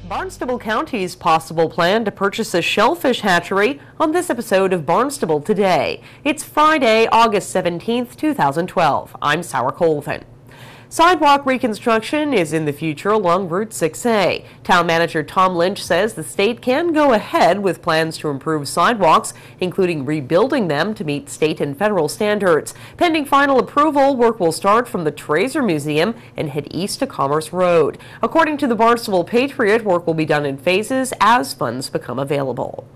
Barnstable County's possible plan to purchase a shellfish hatchery on this episode of Barnstable Today. It's Friday, August 17th, 2012. I'm Sarah Colvin. Sidewalk reconstruction is in the future along Route 6A. Town Manager Tom Lynch says the state can go ahead with plans to improve sidewalks, including rebuilding them to meet state and federal standards. Pending final approval, work will start from the Trazer Museum and head east to Commerce Road. According to the Barnstable Patriot, work will be done in phases as funds become available.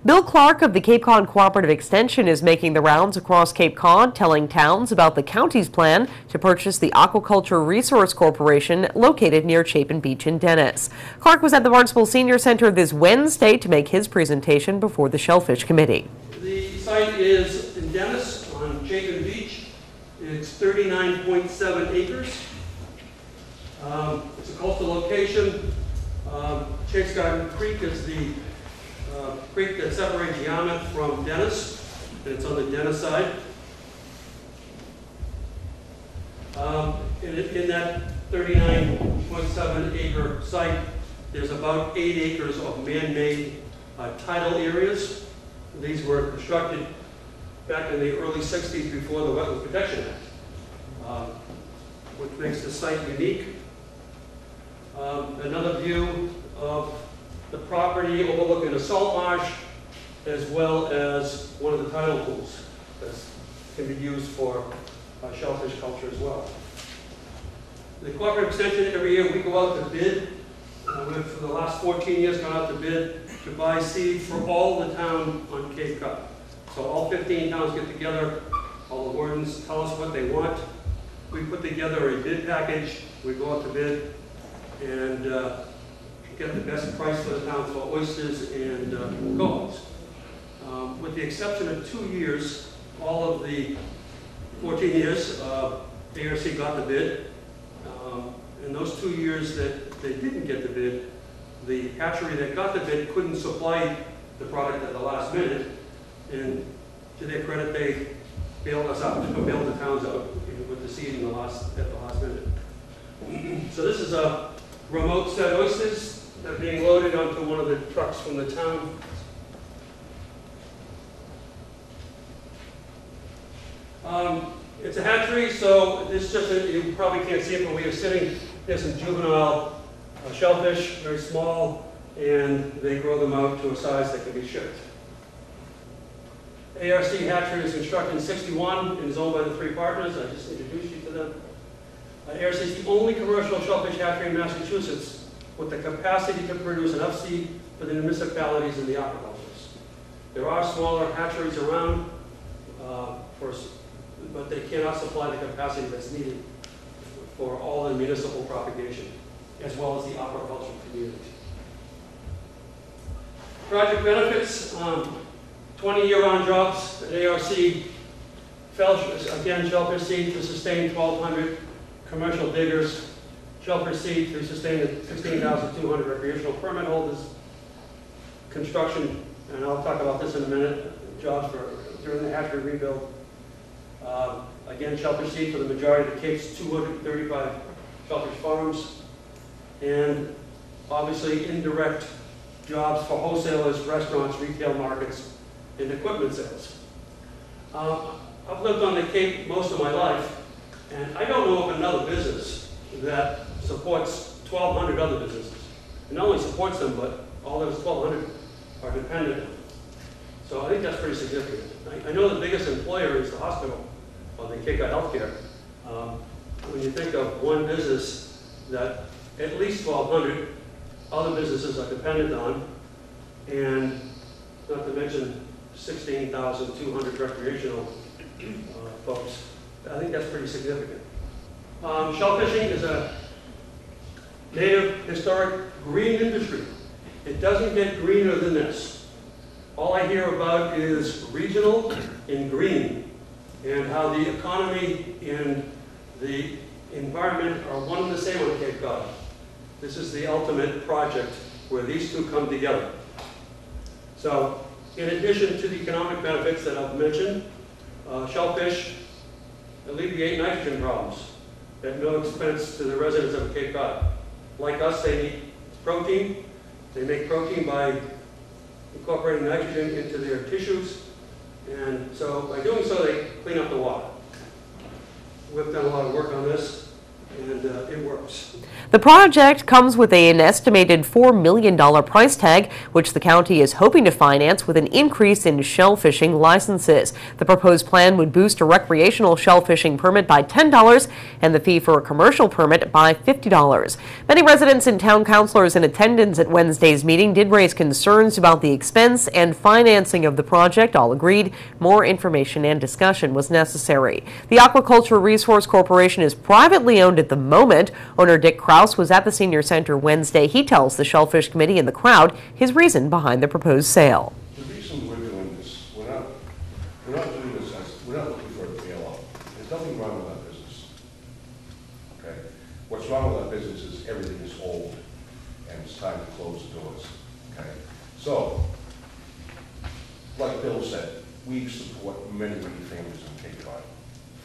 Bill Clark of the Cape Cod Cooperative Extension is making the rounds across Cape Cod, telling towns about the county's plan to purchase the Aquaculture Resource Corporation located near Chapin Beach in Dennis. Clark was at the Barnstable Senior Center this Wednesday to make his presentation before the Shellfish Committee. The site is in Dennis on Chapin Beach. It's 39.7 acres. It's a coastal location. Chase Garden Creek is the creek that separates Yarmouth from Dennis, and it's on the Dennis side. In that 39.7 acre site, there's about 8 acres of man-made tidal areas. These were constructed back in the early 60s before the Wetlands Protection Act, which makes the site unique. Another view of the property overlooking a salt marsh, as well as one of the tidal pools that can be used for shellfish culture as well. The Cooperative Extension, every year we go out to bid. We've, for the last 14 years, gone out to bid to buy seed for all the town on Cape Cod. So all 15 towns get together, all the wardens tell us what they want. We put together a bid package, we go out to bid, and get the best price for the town for oysters and gulls. With the exception of 2 years, all of the 14 years, ARC got the bid. In those 2 years that they didn't get the bid, the hatchery that got the bid couldn't supply the product at the last minute, and to their credit, they bailed us out, bailed the towns out with the seed at the last minute. So this is a remote set oysters. They're being loaded onto one of the trucks from the town. It's a hatchery, so it's just you probably can't see it, but we are sitting. There's some juvenile shellfish, very small, and they grow them out to a size that can be shipped. ARC hatchery is constructed in '61 and is owned by the 3 partners. I just introduced you to them. ARC is the only commercial shellfish hatchery in Massachusetts with the capacity to produce enough seed for the municipalities and the aquaculturists. There are smaller hatcheries around, but they cannot supply the capacity that's needed for all the municipal propagation, as well as the aquaculture community. Project benefits, 20-year-round jobs at ARC, again, shellfish seed to sustain 1,200 commercial diggers, shellfish seed to sustain the 16,200 recreational permit holders, construction, and I'll talk about this in a minute, jobs during the hatchery rebuild. Again, shellfish seed for the majority of the Cape's 235 shellfish farms, and obviously indirect jobs for wholesalers, restaurants, retail markets, and equipment sales. I've lived on the Cape most of my life, and I don't know of another business that supports 1,200 other businesses. It not only supports them, but all those 1,200 are dependent. So I think that's pretty significant. I know the biggest employer is the hospital, or the Cape Cod Healthcare. When you think of one business that at least 1,200 other businesses are dependent on, and not to mention 16,200 recreational folks, I think that's pretty significant. Shellfishing is a native, historic, green industry. It doesn't get greener than this. All I hear about is regional and green, and how the economy and the environment are one and the same on Cape Cod. This is the ultimate project where these two come together. So, in addition to the economic benefits that I've mentioned, shellfish alleviate nitrogen problems at no expense to the residents of Cape Cod. Like us, they need protein, They make protein by incorporating nitrogen into their tissues, and so by doing so, they clean up the water. We've done a lot of work on this, and it works. The project comes with an estimated $4 million price tag, which the county is hoping to finance with an increase in shell fishing licenses. The proposed plan would boost a recreational shell fishing permit by $10 and the fee for a commercial permit by $50. Many residents and town councilors in attendance at Wednesday's meeting did raise concerns about the expense and financing of the project. All agreed more information and discussion was necessary. The Aquaculture Resource Corporation is privately owned at the moment. Owner Dick Krause was at the Senior Center Wednesday. He tells the Shellfish Committee and the crowd his reason behind the proposed sale. The reason we're doing this, we're not doing this we're not looking for a bailout. There's nothing wrong with our business. Okay? What's wrong with our business is everything is old and it's time to close the doors. Okay? So, like Bill said, we support many families in Cape Cod,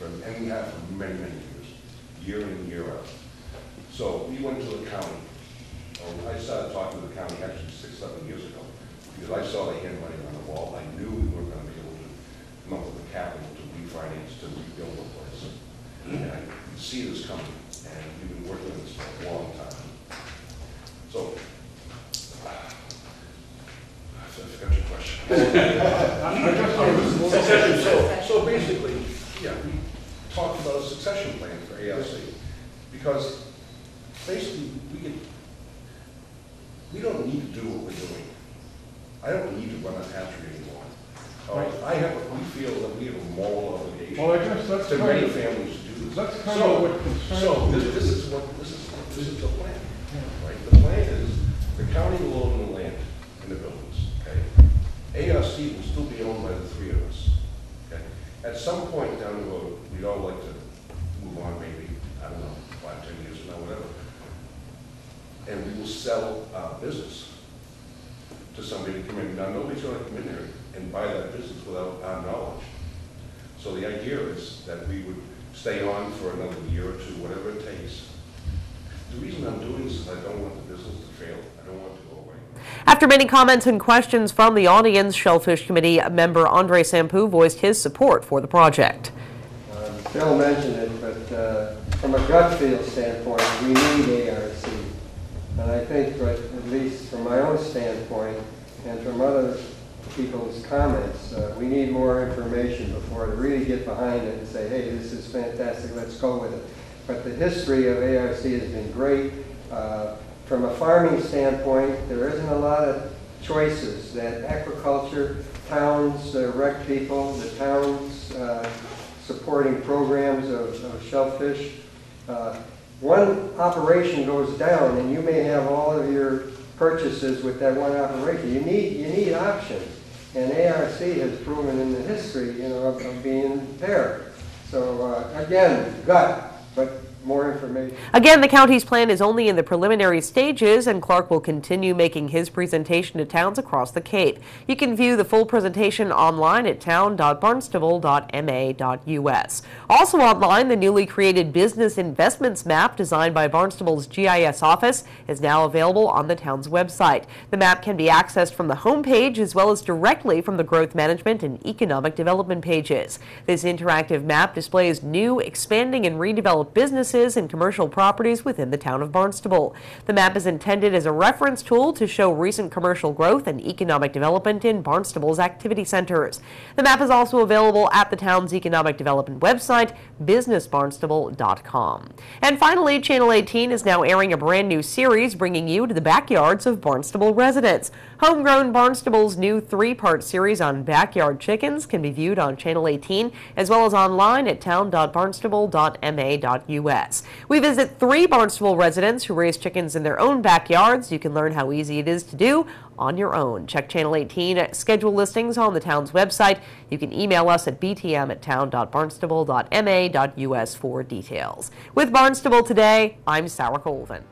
and we have for many years, year in and year out. So we went to the county. I started talking to the county actually 6-7 years ago because I saw the handwriting on the wall. I knew we weren't going to be able to come up with the capital to refinance, to rebuild the place. And I could see this coming, and we've been working on this for a long time. So, I forgot your question. So basically, yeah, we talked about a succession plan for ARC because basically we don't need to do what we're doing. I don't need to run a hatchery anymore. We feel that we have a moral obligation to many families to do this. That's kind of what concerns me. This is the plan, right? The plan is the county will own the land and the buildings, okay? ARC will still be owned by the three of us, okay? At some point down the road, we'd all like to move on, maybe, I don't know, 5-10 years from now, whatever. And we will sell our business to somebody to come in. Now, nobody's going to come in there and buy that business without our knowledge. So the idea is that we would stay on for another year or two, whatever it takes. The reason I'm doing this is I don't want the business to fail. I don't want it to go away. After many comments and questions from the audience, Shellfish Committee member Andre Sampu voiced his support for the project. Bill mentioned it, but from a gut feel standpoint, we need ARC. And I think, but at least from my own standpoint and from other people's comments, we need more information before to really get behind it and say, hey, this is fantastic, let's go with it. But the history of ARC has been great. From a farming standpoint, there isn't a lot of choices that aquaculture, towns, rec people, the towns supporting programs of shellfish. One operation goes down and you may have all of your purchases with that one operation. You need options. And ARC has proven in the history, of being there. So again, gut, but more information. Again, the county's plan is only in the preliminary stages, and Clark will continue making his presentation to towns across the Cape. You can view the full presentation online at town.barnstable.ma.us. Also online, the newly created Business Investments Map designed by Barnstable's GIS office is now available on the town's website. The map can be accessed from the home page as well as directly from the Growth Management and Economic Development pages. This interactive map displays new, expanding, and redeveloped businesses and commercial properties within the town of Barnstable. The map is intended as a reference tool to show recent commercial growth and economic development in Barnstable's activity centers. The map is also available at the town's economic development website, businessbarnstable.com. And finally, Channel 18 is now airing a brand new series bringing you to the backyards of Barnstable residents. Homegrown Barnstable's new 3-part series on backyard chickens can be viewed on Channel 18 as well as online at town.barnstable.ma.us. We visit 3 Barnstable residents who raise chickens in their own backyards. You can learn how easy it is to do on your own. Check Channel 18 schedule listings on the town's website. You can email us at btm@town.barnstable.ma.us for details. With Barnstable Today, I'm Sarah Colvin.